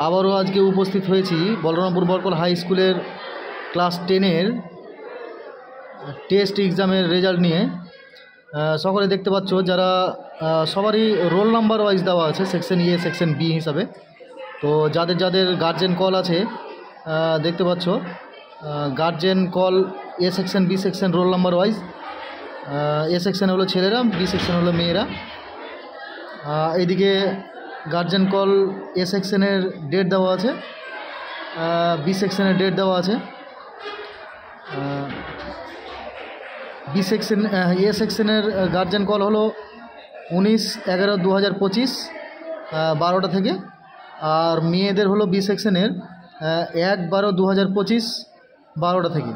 আবারও আজকে উপস্থিত হয়েছি বলরামপুর বরকল হাই স্কুলের ক্লাস 10-এর টেস্ট এক্সামের রেজাল্ট নিয়ে। সকলে দেখতে পাচ্ছ যারা সবারই রোল নাম্বার ওয়াইজ দেওয়া আছে, সেকশন এ সেকশন বি হিসাবে। তো যাদের যাদের গার্জেন কল আছে দেখতে পাচ্ছ, guardian call A section B section roll number wise. A section হলো ছেলেরা, বি সেকশন হলো মেয়েরা। এইদিকে গার্জেন কল এ সেকশনের ডেট দেওয়া আছে, বি সেকশনের ডেট দেওয়া আছে। বি সেকশন এ সেকশনের গার্জেন কল হলো 19/11/2025 12টা থেকে, আর মেয়েদের হলো বি সেকশনের 1/12/2025 12টা থেকে।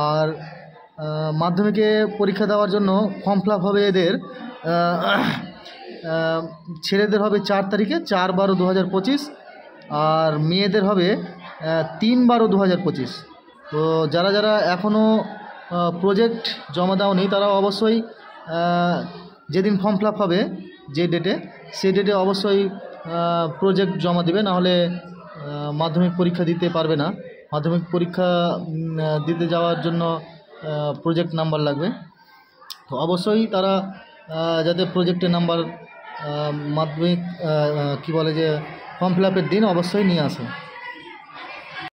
আর মাধ্যমিকে পরীক্ষা দেওয়ার জন্য ফর্ম ফিল আপ হবে এদের, ছেলেদের হবে 4 তারিখে 4/12/2025, আর মেয়েদের হবে 3/12/2025। তো যারা যারা এখনও প্রজেক্ট জমা দাওনি তারা অবশ্যই যেদিন ফর্ম ফিল আপ হবে যে ডেটে, সেই ডেটে অবশ্যই প্রজেক্ট জমা দেবে, নাহলে মাধ্যমিক পরীক্ষা দিতে পারবে না। মাধ্যমিক পরীক্ষা দিতে যাওয়ার জন্য প্রজেক্ট নাম্বার লাগবে। তো অবশ্যই তারা যাতে প্রজেক্টের নাম্বার মাধ্যমিক কী বলে যে ফর্ম ফিল আপের দিন অবশ্যই নিয়ে আসে।